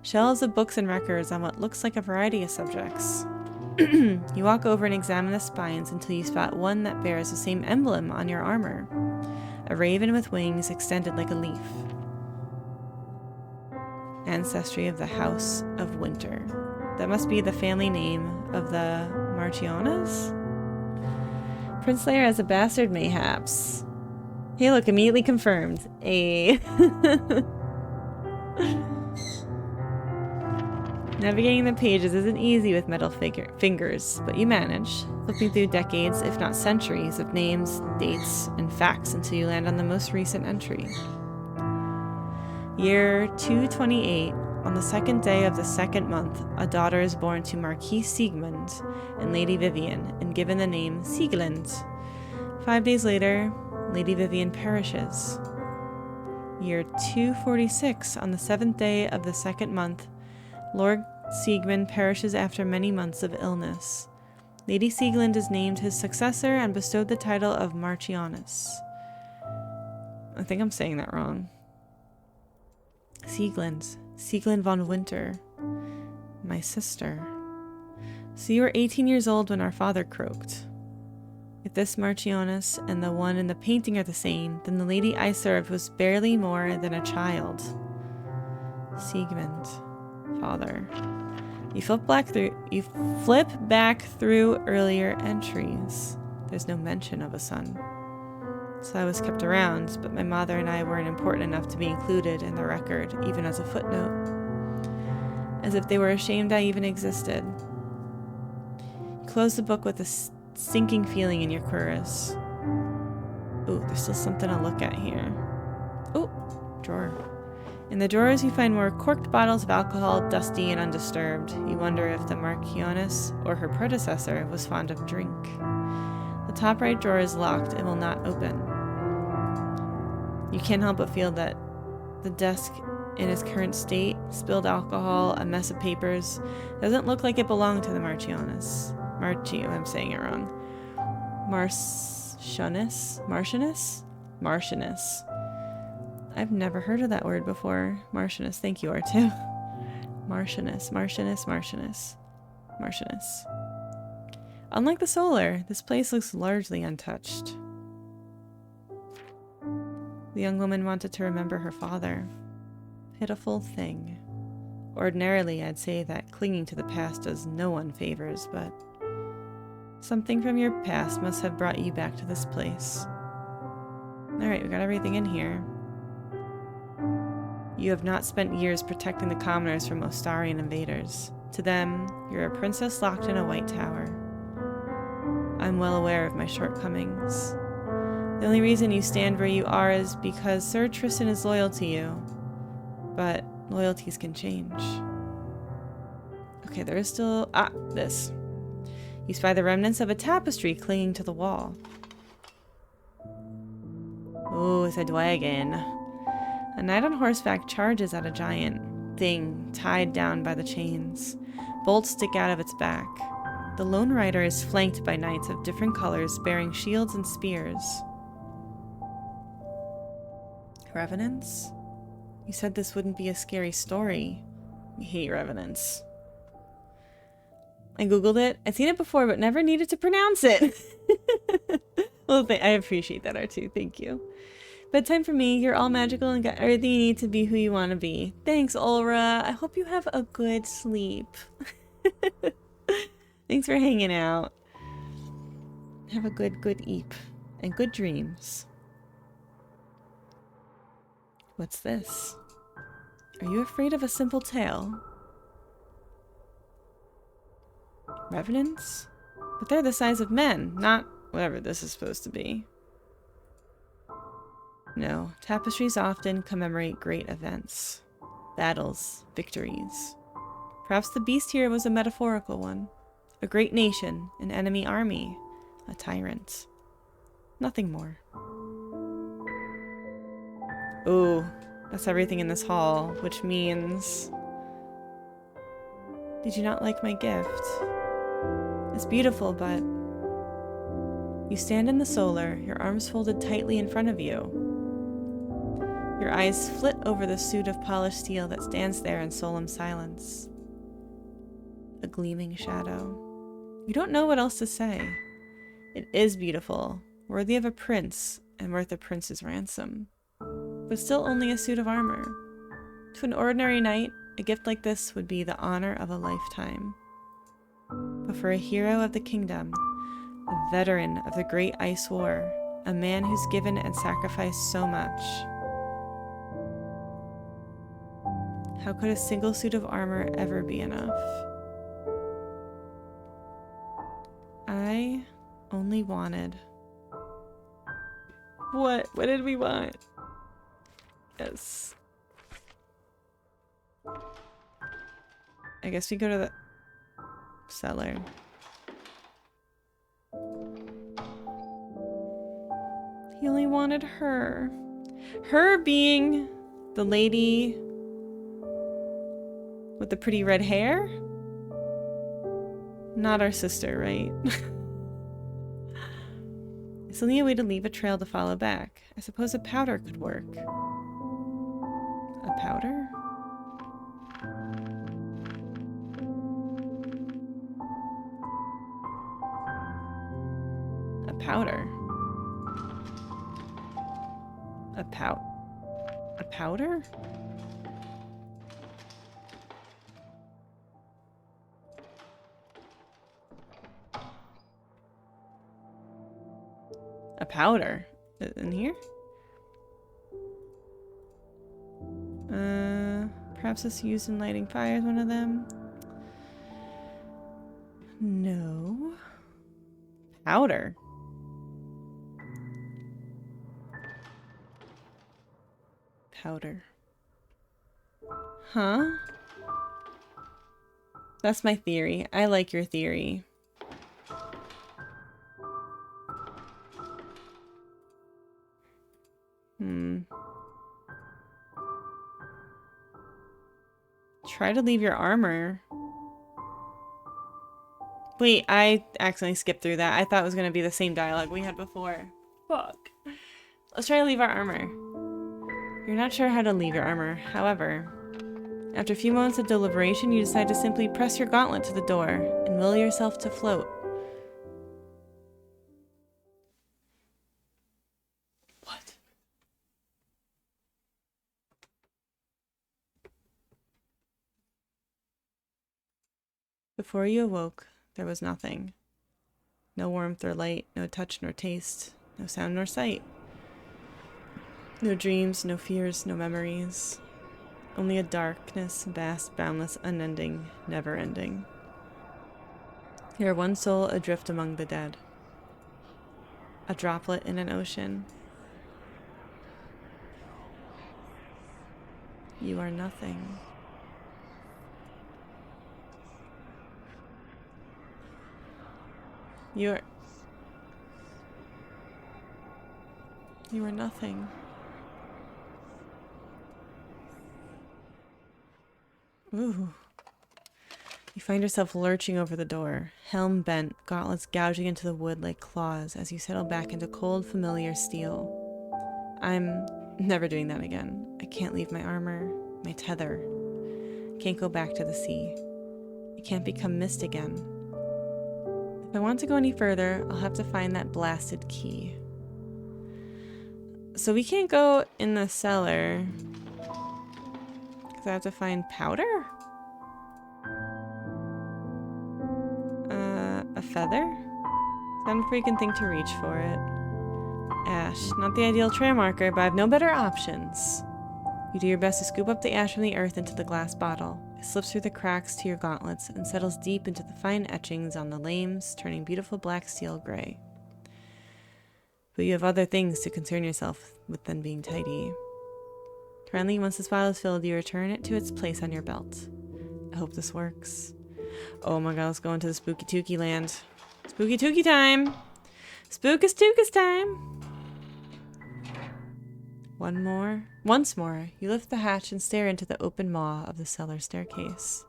Shelves of books and records on what looks like a variety of subjects. You walk over and examine the spines until you spot one that bears the same emblem on your armor. A raven with wings extended like a leaf. Ancestry of the House of Winter. That must be the family name of the Marchianas? Prince Slayer as a bastard, mayhaps. Hey, look, immediately confirmed. Navigating the pages isn't easy with metal fingers, but you manage, flipping through decades, if not centuries, of names, dates, and facts until you land on the most recent entry. Year 228, on the 2nd day of the 2nd month, a daughter is born to Marquis Siegmund and Lady Vivian, and given the name Sieglind. 5 days later, Lady Vivian perishes. Year 246, on the 7th day of the 2nd month, Lord Siegmund perishes after many months of illness. Lady Sieglind is named his successor and bestowed the title of Marchianus. I think I'm saying that wrong. Sieglind. Sieglin von Winter. My sister. So you were 18 years old when our father croaked. If this 𝔬𝔰𝔯𝔫𝔰 and the one in the painting are the same, then the lady I served was barely more than a child. Siegmund. Father. You flip back through earlier entries. There's no mention of a son. So I was kept around, but my mother and I weren't important enough to be included in the record, even as a footnote. As if they were ashamed I even existed. You close the book with a sinking feeling in your cuirass. Ooh, there's still something to look at here. Ooh, drawer. In the drawers you find more corked bottles of alcohol, dusty and undisturbed. You wonder if the 𝔬𝔰𝔯𝔫𝔰, or her predecessor, was fond of drink. The top right drawer is locked and will not open. You can't help but feel that the desk in its current state, spilled alcohol, a mess of papers, doesn't look like it belonged to the 𝔬𝔤𝔯𝔫𝔰. I'm saying it wrong. Martianus? I've never heard of that word before. Martianus, thank you, R2. Martianus. Unlike the solar, this place looks largely untouched. The young woman wanted to remember her father. Pitiful thing. Ordinarily, I'd say that clinging to the past does no one favors, but something from your past must have brought you back to this place. Alright, we got everything in here. You have not spent years protecting the commoners from Ostarian invaders. To them, you're a princess locked in a white tower. I'm well aware of my shortcomings. The only reason you stand where you are is because Sir Tristan is loyal to you. But loyalties can change. Okay, there is still... this. You spy the remnants of a tapestry clinging to the wall. Oh, it's a dragon. A knight on horseback charges at a giant thing tied down by the chains. Bolts stick out of its back. The lone rider is flanked by knights of different colors bearing shields and spears. Revenants? You said this wouldn't be a scary story. I hate revenants. I googled it. I'd seen it before, but never needed to pronounce it. Well, I appreciate that, R2. Thank you. Bedtime for me. You're all magical and got everything you need to be who you want to be. Thanks, Ulra. I hope you have a good sleep. Thanks for hanging out. Have a good eep. And good dreams. What's this? Are you afraid of a simple tale? Revenants? But they're the size of men, not whatever this is supposed to be. No, tapestries often commemorate great events. Battles, victories. Perhaps the beast here was a metaphorical one. A great nation, an enemy army, a tyrant. Nothing more. Ooh, that's everything in this hall, which means... Did you not like my gift? It's beautiful, but... You stand in the solar, your arms folded tightly in front of you. Your eyes flit over the suit of polished steel that stands there in solemn silence. A gleaming shadow. You don't know what else to say. It is beautiful, worthy of a prince, and worth a prince's ransom. But still only a suit of armor. To an ordinary knight, a gift like this would be the honor of a lifetime. But for a hero of the kingdom, a veteran of the Great Ice War, a man who's given and sacrificed so much, how could a single suit of armor ever be enough? I only wanted... What? What did we want? Yes. I guess we go to the cellar. He only wanted her. Her being the lady with the pretty red hair? Not our sister, right? It's only a way to leave a trail to follow back. I suppose a powder could work. A powder? powder. A powder? A powder? In here? Perhaps it's used in lighting fires, one of them? No. Powder. Powder. Huh? That's my theory. I like your theory. Try to leave your armor. Wait, I accidentally skipped through that. I thought it was going to be the same dialogue we had before. Fuck. Let's try to leave our armor. You're not sure how to leave your armor. However, after a few moments of deliberation, you decide to simply press your gauntlet to the door and will yourself to float. What? Before you awoke, there was nothing. No warmth or light, no touch nor taste, no sound nor sight. No dreams, no fears, no memories. Only a darkness, vast, boundless, unending, never-ending. You are one soul adrift among the dead. A droplet in an ocean. You are nothing. You are nothing. Ooh. You find yourself lurching over the door, helm bent, gauntlets gouging into the wood like claws as you settle back into cold, familiar steel. I'm never doing that again. I can't leave my armor, my tether. I can't go back to the sea. I can't become mist again. If I want to go any further, I'll have to find that blasted key. So we can't go in the cellar because I have to find powder? A feather? Sound a freaking thing to reach for it. Ash. Not the ideal trail marker, but I have no better options. You do your best to scoop up the ash from the earth into the glass bottle. It slips through the cracks to your gauntlets and settles deep into the fine etchings on the lames, turning beautiful black steel gray. But you have other things to concern yourself with than being tidy. Finally, once this bottle is filled, you return it to its place on your belt. I hope this works. Oh my god, let's go into the spooky tooky land. Spooky tooky time! Spookus tookus time! Once more, you lift the hatch and stare into the open maw of the cellar staircase.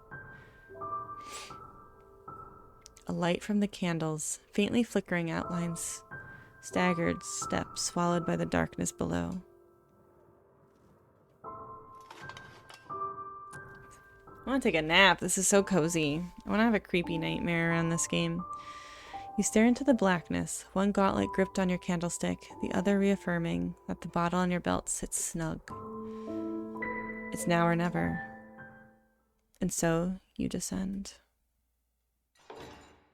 A light from the candles, faintly flickering outlines, staggered steps swallowed by the darkness below. I want to take a nap. This is so cozy. I want to have a creepy nightmare around this game. You stare into the blackness, one gauntlet gripped on your candlestick, the other reaffirming that the bottle on your belt sits snug. It's now or never. And so you descend.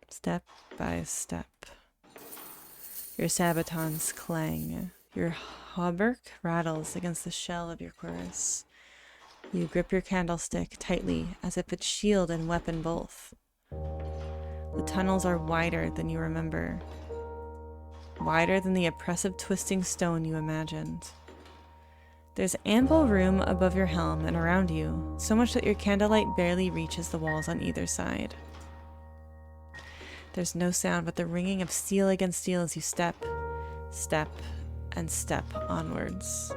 Step by step. Your sabatons clang. Your hauberk rattles against the shell of your cuirass. You grip your candlestick tightly, as if it's shield and weapon both. The tunnels are wider than you remember. Wider than the oppressive twisting stone you imagined. There's ample room above your helm and around you, so much that your candlelight barely reaches the walls on either side. There's no sound but the ringing of steel against steel as you step, and step onwards.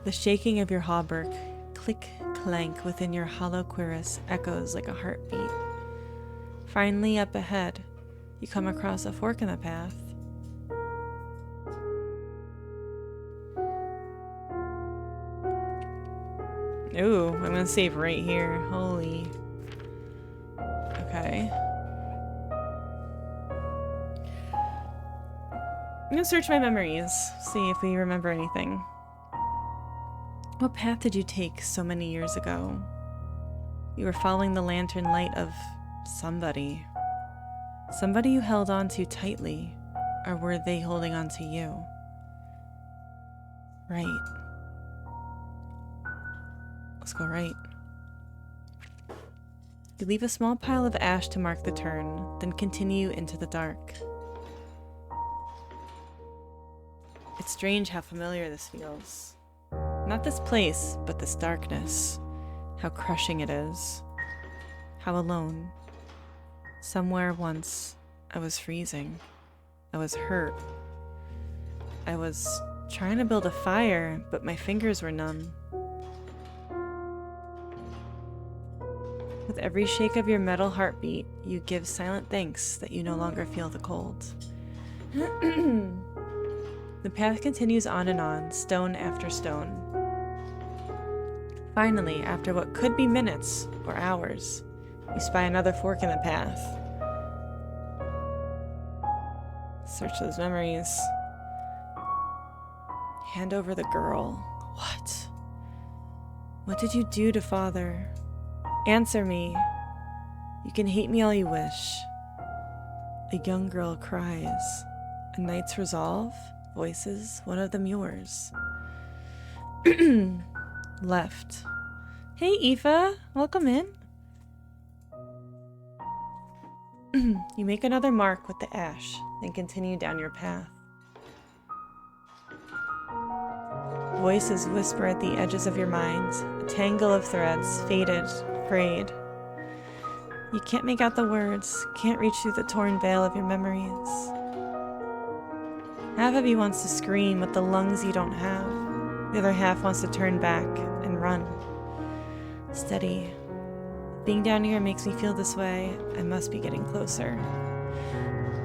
The shaking of your hauberk, click-clank within your hollow cuirass echoes like a heartbeat. Finally, up ahead, you come across a fork in the path. Ooh, I'm gonna save right here. Holy. Okay. I'm gonna search my memories, see if we remember anything. What path did you take so many years ago? You were following the lantern light of somebody. Somebody you held on to tightly, or were they holding on to you? Right. Let's go right. You leave a small pile of ash to mark the turn, then continue into the dark. It's strange how familiar this feels. Not this place, but this darkness. How crushing it is. How alone. Somewhere once, I was freezing. I was hurt. I was trying to build a fire, but my fingers were numb. With every shake of your metal heartbeat, you give silent thanks that you no longer feel the cold. The path continues on and on, stone after stone. Finally, after what could be minutes or hours, you spy another fork in the path. Search those memories. Hand over the girl. What? What did you do to father? Answer me. You can hate me all you wish. A young girl cries. A knight's resolve? Voices, one of them yours. Left. Hey, Aoife. Welcome in. You make another mark with the ash, then continue down your path. Voices whisper at the edges of your mind, a tangle of threads, faded, frayed. You can't make out the words, can't reach through the torn veil of your memories. Half of you wants to scream with the lungs you don't have. The other half wants to turn back and run. Steady. Being down here makes me feel this way. I must be getting closer.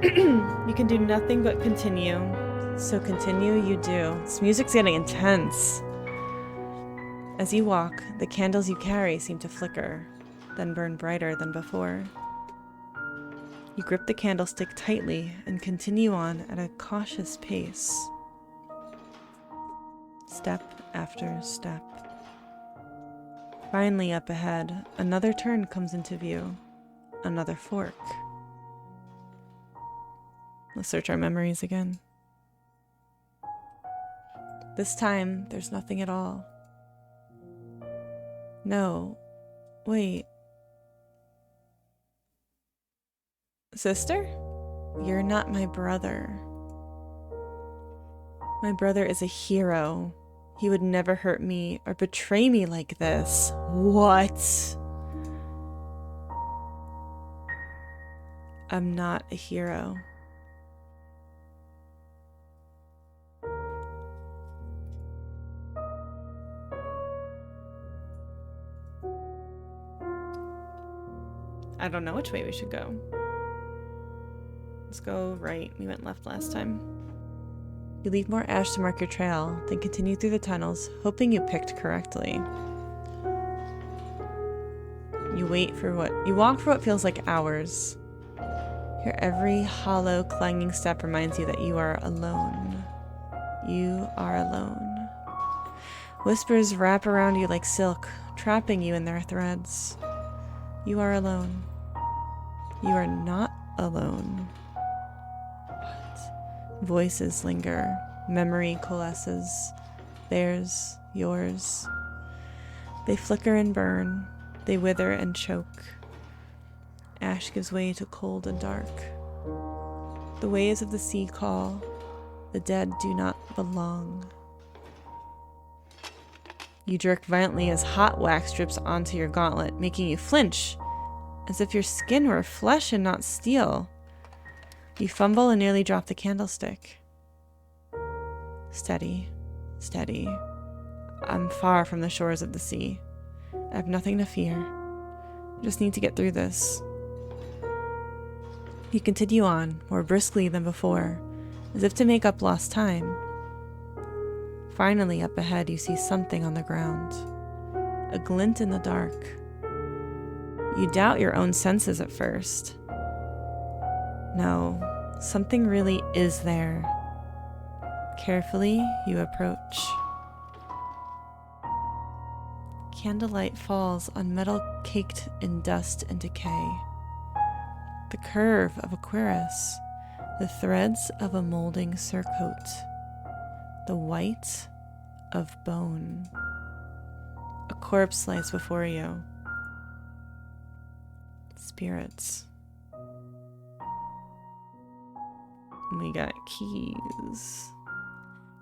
You can do nothing but continue. So continue you do. This music's getting intense. As you walk, the candles you carry seem to flicker, then burn brighter than before. You grip the candlestick tightly and continue on at a cautious pace. Step after step. Finally, up ahead, another turn comes into view. Another fork. Let's search our memories again. This time, there's nothing at all. No. Wait. Sister? You're not my brother. My brother is a hero. He would never hurt me or betray me like this. What? I'm not a hero. I don't know which way we should go. Let's go right. We went left last time. You leave more ash to mark your trail, then continue through the tunnels, hoping you picked correctly. You walk for what feels like hours. Your every hollow, clanging step reminds you that you are alone. You are alone. Whispers wrap around you like silk, trapping you in their threads. You are alone. You are not alone. Voices linger. Memory coalesces. Theirs, yours. They flicker and burn. They wither and choke. Ash gives way to cold and dark. The waves of the sea call. The dead do not belong. You jerk violently as hot wax drips onto your gauntlet, making you flinch, as if your skin were flesh and not steel. You fumble and nearly drop the candlestick. Steady, steady. I'm far from the shores of the sea. I have nothing to fear. I just need to get through this. You continue on, more briskly than before, as if to make up lost time. Finally, up ahead, you see something on the ground. A glint in the dark. You doubt your own senses at first. No, something really is there. Carefully, you approach. Candlelight falls on metal caked in dust and decay. The curve of a cuirass, the threads of a molding surcoat, the white of bone. A corpse lies before you. Spirits. We got keys.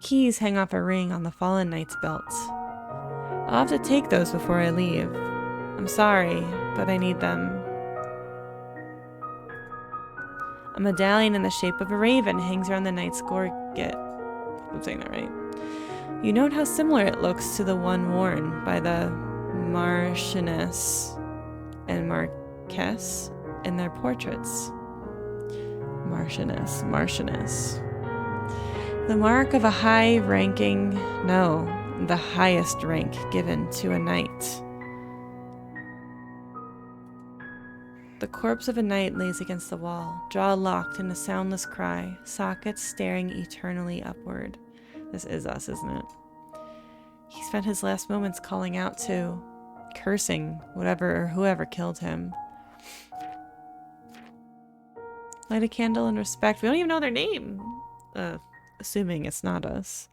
Keys hang off a ring on the fallen knight's belt. I'll have to take those before I leave. I'm sorry, but I need them. A medallion in the shape of a raven hangs around the knight's gorget. I'm saying that right. You note how similar it looks to the one worn by the Marchioness and Marquess in their portraits. Marchioness. The mark of a the highest rank given to a knight. The corpse of a knight lays against the wall, jaw locked in a soundless cry, sockets staring eternally upward. This is us, isn't it? He spent his last moments calling out to, cursing whatever or whoever killed him. Light a candle in respect. We don't even know their name. Assuming it's not us.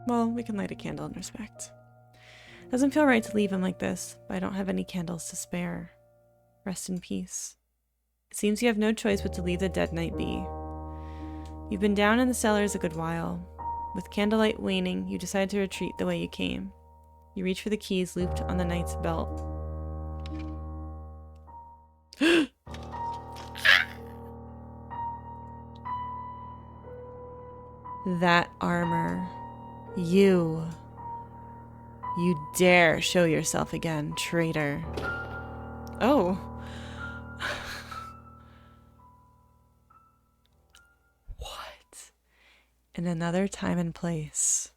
Well, we can light a candle in respect. Doesn't feel right to leave him like this, but I don't have any candles to spare. Rest in peace. It seems you have no choice but to leave the dead knight be. You've been down in the cellars a good while. With candlelight waning, you decide to retreat the way you came. You reach for the keys looped on the knight's belt. That armor. You dare show yourself again, traitor. Oh. What? In another time and place.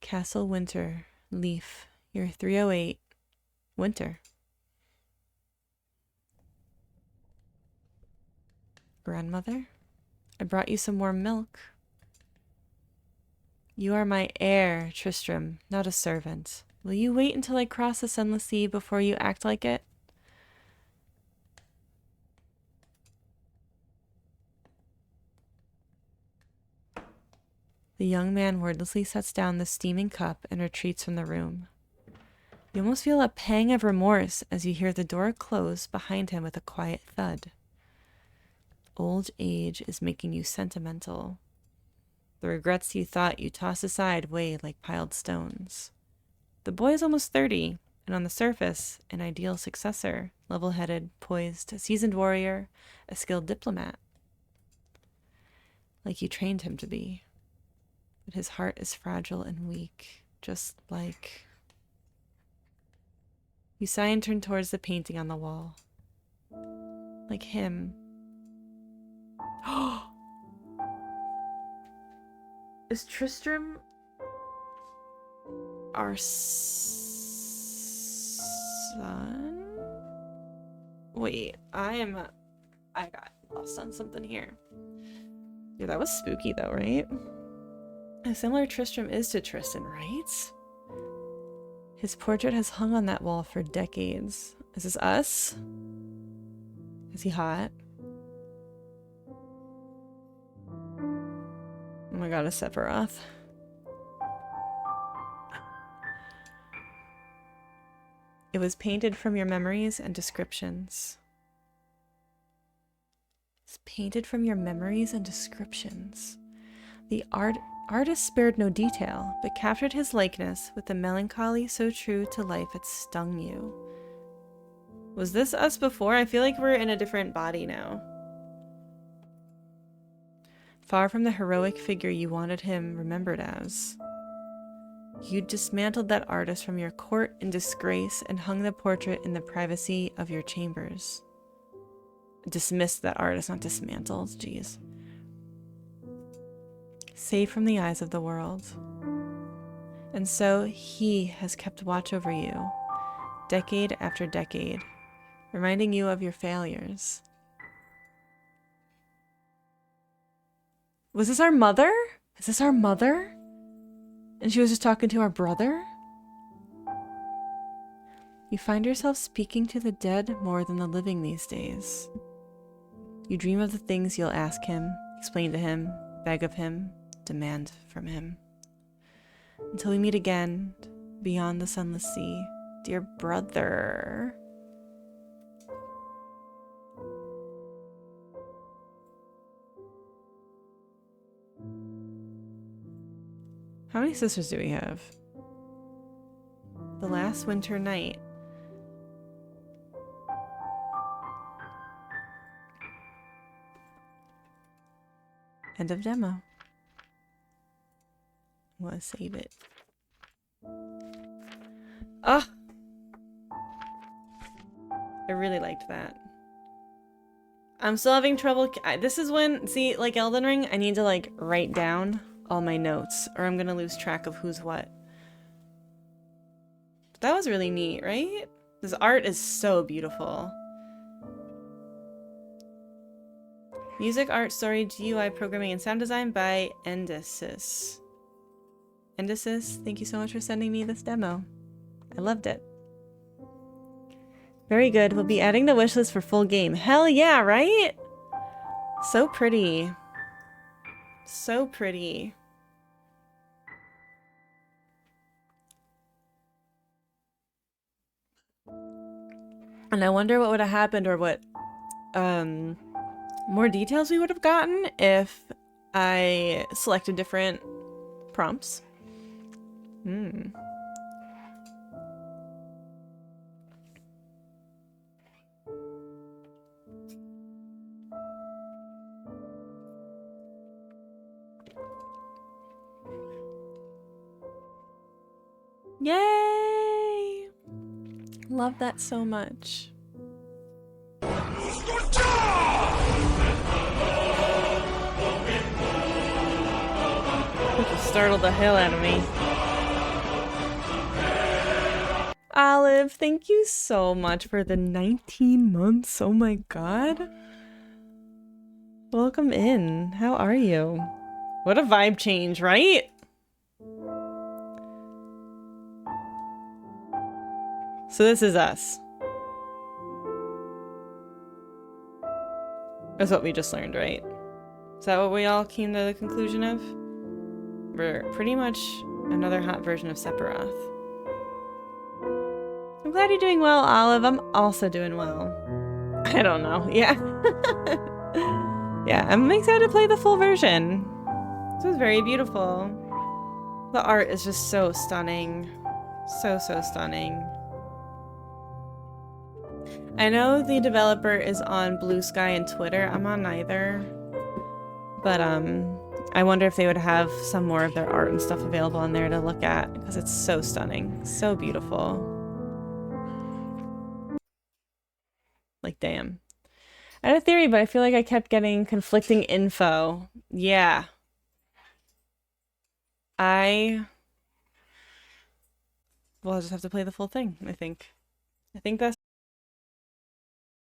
Castle Winter, Leaf, year 308, winter. Grandmother, I brought you some warm milk. You are my heir, Tristram, not a servant. Will you wait until I cross the sunless sea before you act like it? The young man wordlessly sets down the steaming cup and retreats from the room. You almost feel a pang of remorse as you hear the door close behind him with a quiet thud. Old age is making you sentimental. The regrets you thought you tossed aside weigh like piled stones. The boy is almost 30, and on the surface, an ideal successor, level-headed, poised, a seasoned warrior, a skilled diplomat. Like you trained him to be. But his heart is fragile and weak, just like... You sigh and turn towards the painting on the wall. Like him. Is Tristram our son? Wait, I got lost on something here. Yeah, that was spooky though, right? A similar Tristram is to Tristan, right? His portrait has hung on that wall for decades. Is this us? Is he hot? Oh my god, a Sephiroth. It was painted from your memories and descriptions. It's painted from your memories and descriptions. The artist spared no detail, but captured his likeness with a melancholy so true to life it stung you. Was this us before? I feel like we're in a different body now. Far from the heroic figure you wanted him remembered as. You dismantled that artist from your court in disgrace and hung the portrait in the privacy of your chambers. Dismissed that artist, not dismantled, jeez. Safe from the eyes of the world. And so he has kept watch over you, decade after decade, reminding you of your failures. Was this our mother? Is this our mother? And she was just talking to our brother? You find yourself speaking to the dead more than the living these days. You dream of the things you'll ask him, explain to him, beg of him, demand from him. Until we meet again, beyond the sunless sea, dear brother. How many sisters do we have? The last winter night. End of demo. I want to save it. Ah! I really liked that. I'm still having trouble. This is when, see, like Elden Ring, I need to like write down all my notes or I'm gonna lose track of who's what. That was really neat, right? This art is so beautiful. Music, art, story, GUI, programming, and sound design by 𝔬𝔦𝔯𝔢𝔫. 𝔬𝔦𝔯𝔫, thank you so much for sending me this demo. I loved it. Very good. We'll be adding the wishlist for full game. Hell yeah, right? So pretty. So pretty. And I wonder what would have happened or what more details we would have gotten if I selected different prompts. Yay! Love that so much. It just startled the hell out of me. Olive, thank you so much for the 19 months. Oh my god. Welcome in. How are you? What a vibe change, right? So this is us. That's what we just learned, right? Is that what we all came to the conclusion of? We're pretty much another hot version of Sephiroth. I'm glad you're doing well, Olive. I'm also doing well. I don't know. Yeah. Yeah, I'm excited to play the full version. This was very beautiful. The art is just so stunning. So stunning. I know the developer is on Blue Sky and Twitter. I'm on neither. But I wonder if they would have some more of their art and stuff available on there to look at because it's so stunning. So beautiful. Like, damn. I had a theory, but I feel like I kept getting conflicting info. Yeah. Well, I'll just have to play the full thing, I think. I think that's